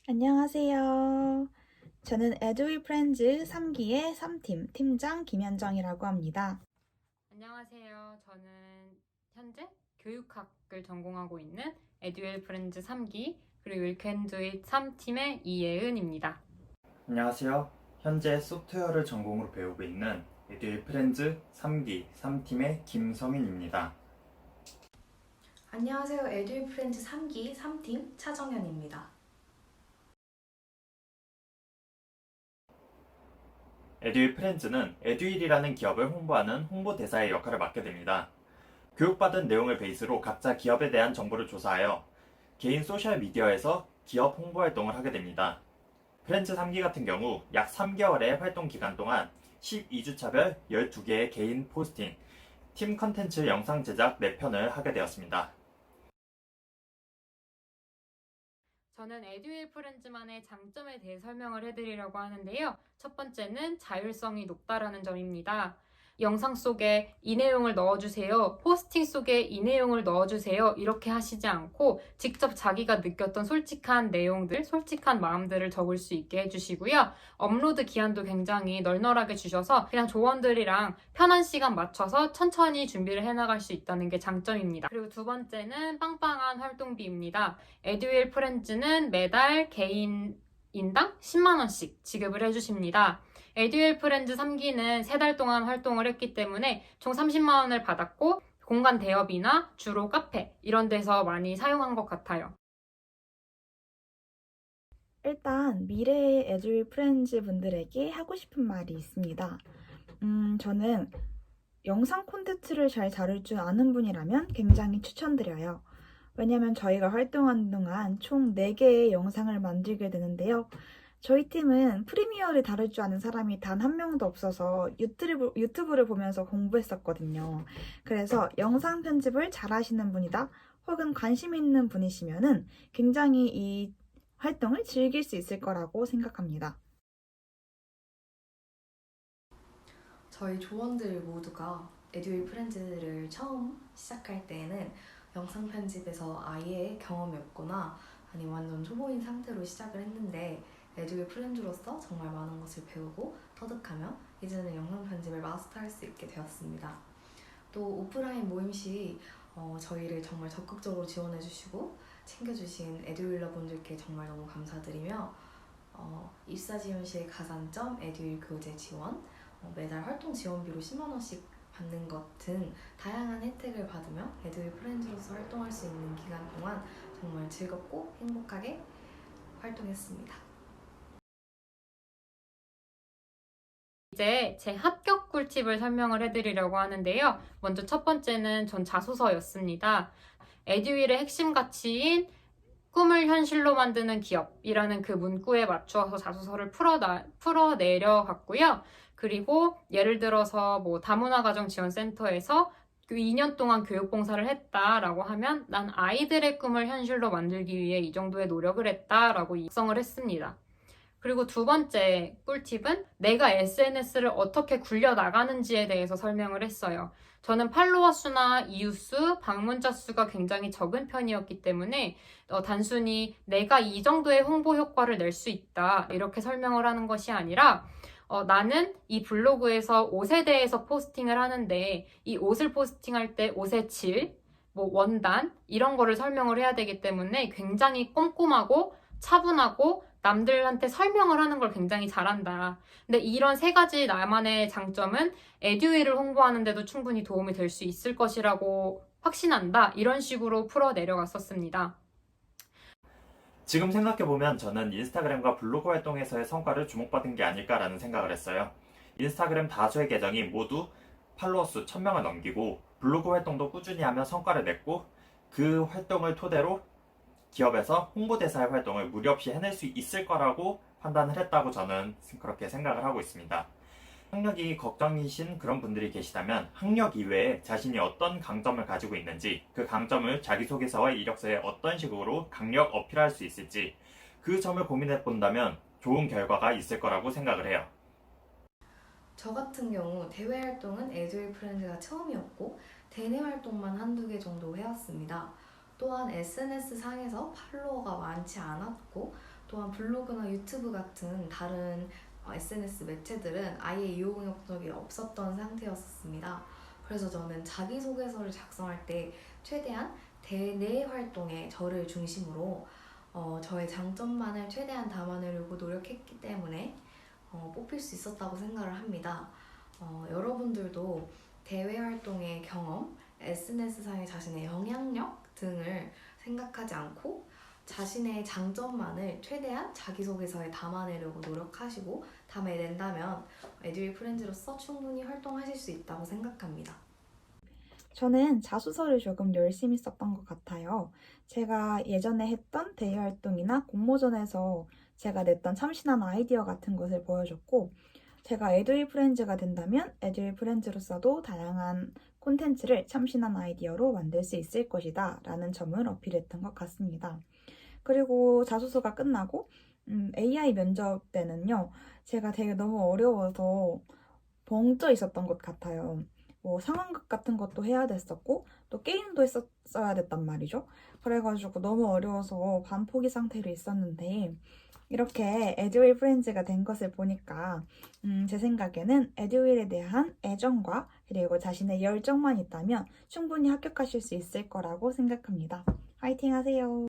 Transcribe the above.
안녕하세요. 저는 에듀윌 프렌즈 3기의 3팀 팀장 김현정이라고 합니다. 안녕하세요. 저는 현재 교육학을 전공하고 있는 에듀윌 프렌즈 3기 그리고 윌캔두잇 3팀의 이예은입니다. 안녕하세요. 현재 소프트웨어를 전공으로 배우고 있는 에듀윌 프렌즈 3기 3팀의 김성인입니다. 안녕하세요. 에듀윌 프렌즈 3기 3팀 차정현입니다. 에듀윌 프렌즈는 에듀윌이라는 기업을 홍보하는 홍보대사의 역할을 맡게 됩니다. 교육받은 내용을 베이스로 각자 기업에 대한 정보를 조사하여 개인 소셜미디어에서 기업 홍보 활동을 하게 됩니다. 프렌즈 3기 같은 경우 약 3개월의 활동 기간 동안 12주차별 12개의 개인 포스팅, 팀 컨텐츠 영상 제작 4편을 하게 되었습니다. 저는 에듀윌 프렌즈만의 장점에 대해 설명을 해드리려고 하는데요. 첫 번째는 자율성이 높다라는 점입니다. 영상 속에 이 내용을 넣어주세요. 포스팅 속에 이 내용을 넣어주세요. 이렇게 하시지 않고 직접 자기가 느꼈던 솔직한 내용들, 솔직한 마음들을 적을 수 있게 해주시고요. 업로드 기한도 굉장히 널널하게 주셔서 그냥 조원들이랑 편한 시간 맞춰서 천천히 준비를 해나갈 수 있다는 게 장점입니다. 그리고 두 번째는 빵빵한 활동비입니다. 에듀윌 프렌즈는 매달 개인 인당 10만원씩 지급을 해주십니다. 에듀윌 프렌즈 3기는 3달 동안 활동을 했기 때문에 총 30만원을 받았고 공간 대여비나 주로 카페 이런 데서 많이 사용한 것 같아요. 일단 미래의 에듀윌 프렌즈 분들에게 하고 싶은 말이 있습니다. 저는 영상 콘텐츠를 잘 다룰 줄 아는 분이라면 굉장히 추천드려요. 왜냐면 저희가 활동하는 동안 총 4개의 영상을 만들게 되는데요. 저희 팀은 프리미어를 다룰 줄 아는 사람이 단 한 명도 없어서 유튜브를 보면서 공부했었거든요. 그래서 영상 편집을 잘 하시는 분이다 혹은 관심 있는 분이시면은 굉장히 이 활동을 즐길 수 있을 거라고 생각합니다. 저희 조원들 모두가 에듀윌 프렌즈를 처음 시작할 때에는 영상 편집에서 아예 경험이 없거나 아니면 완전 초보인 상태로 시작을 했는데 에듀윌 프렌즈로서 정말 많은 것을 배우고 터득하며 이제는 영상 편집을 마스터할 수 있게 되었습니다. 또 오프라인 모임 시 저희를 정말 적극적으로 지원해주시고 챙겨주신 에듀윌러 분들께 정말 너무 감사드리며 입사 지원 시의 가산점, 에듀윌 교재 지원, 매달 활동 지원비로 10만원씩 받는 것 등 다양한 혜택을 받으며 에듀윌 프렌즈로서 활동할 수 있는 기간 동안 정말 즐겁고 행복하게 활동했습니다. 이제 제 합격 꿀팁을 설명을 해드리려고 하는데요. 먼저 첫 번째는 전 자소서였습니다. 에듀윌의 핵심 가치인 꿈을 현실로 만드는 기업이라는 그 문구에 맞추어서 자소서를 풀어내려갔고요. 그리고 예를 들어서 뭐 다문화가정지원센터에서 2년 동안 교육봉사를 했다라고 하면 난 아이들의 꿈을 현실로 만들기 위해 이 정도의 노력을 했다라고 작성을 했습니다. 그리고 두 번째 꿀팁은 내가 SNS를 어떻게 굴려나가는지에 대해서 설명을 했어요. 저는 팔로워 수나 이웃 수, 방문자 수가 굉장히 적은 편이었기 때문에 단순히 내가 이 정도의 홍보 효과를 낼 수 있다 이렇게 설명을 하는 것이 아니라 나는 이 블로그에서 옷에 대해서 포스팅을 하는데 이 옷을 포스팅할 때 옷의 질, 뭐 원단 이런 거를 설명을 해야 되기 때문에 굉장히 꼼꼼하고 차분하고 남들한테 설명을 하는 걸 굉장히 잘한다. 근데 이런 세 가지 나만의 장점은 에듀윌을 홍보하는데도 충분히 도움이 될 수 있을 것이라고 확신한다. 이런 식으로 풀어 내려갔었습니다. 지금 생각해보면 저는 인스타그램과 블로그 활동에서의 성과를 주목받은 게 아닐까라는 생각을 했어요. 인스타그램 다수의 계정이 모두 팔로워 수 1000명을 넘기고 블로그 활동도 꾸준히 하며 성과를 냈고 그 활동을 토대로 기업에서 홍보대사의 활동을 무리 없이 해낼 수 있을 거라고 판단을 했다고 저는 그렇게 생각을 하고 있습니다. 학력이 걱정이신 그런 분들이 계시다면 학력 이외에 자신이 어떤 강점을 가지고 있는지 그 강점을 자기소개서와 이력서에 어떤 식으로 강력 어필할 수 있을지 그 점을 고민해 본다면 좋은 결과가 있을 거라고 생각을 해요. 저 같은 경우 대외 활동은 에듀윌 프렌즈가 처음이었고 대내 활동만 한두 개 정도 해왔습니다. 또한 SNS 상에서 팔로워가 많지 않았고 또한 블로그나 유튜브 같은 다른 SNS 매체들은 아예 이용 영역이 없었던 상태였습니다. 그래서 저는 자기소개서를 작성할 때 최대한 대내 활동에 저를 중심으로 저의 장점만을 최대한 담아내려고 노력했기 때문에 뽑힐 수 있었다고 생각을 합니다. 여러분들도 대외 활동의 경험, SNS상의 자신의 영향력 등을 생각하지 않고 자신의 장점만을 최대한 자기소개서에 담아내려고 노력하시고 담아낸다면 에듀윌 프렌즈로서 충분히 활동하실 수 있다고 생각합니다. 저는 자소서를 조금 열심히 썼던 것 같아요. 제가 예전에 했던 대외 활동이나 공모전에서 제가 냈던 참신한 아이디어 같은 것을 보여줬고, 제가 에듀윌 프렌즈가 된다면 에듀윌 프렌즈로서도 다양한 콘텐츠를 참신한 아이디어로 만들 수 있을 것이다 라는 점을 어필했던 것 같습니다. 그리고 자소서가 끝나고 AI 면접 때는요, 제가 되게 너무 어려워서 벙쪄 있었던 것 같아요. 뭐 상황극 같은 것도 해야 됐었고 또 게임도 했었어야 됐단 말이죠. 그래가지고 너무 어려워서 반포기 상태로 있었는데, 이렇게 에듀윌 프렌즈가 된 것을 보니까 제 생각에는 에듀윌에 대한 애정과 그리고 자신의 열정만 있다면 충분히 합격하실 수 있을 거라고 생각합니다. 화이팅 하세요.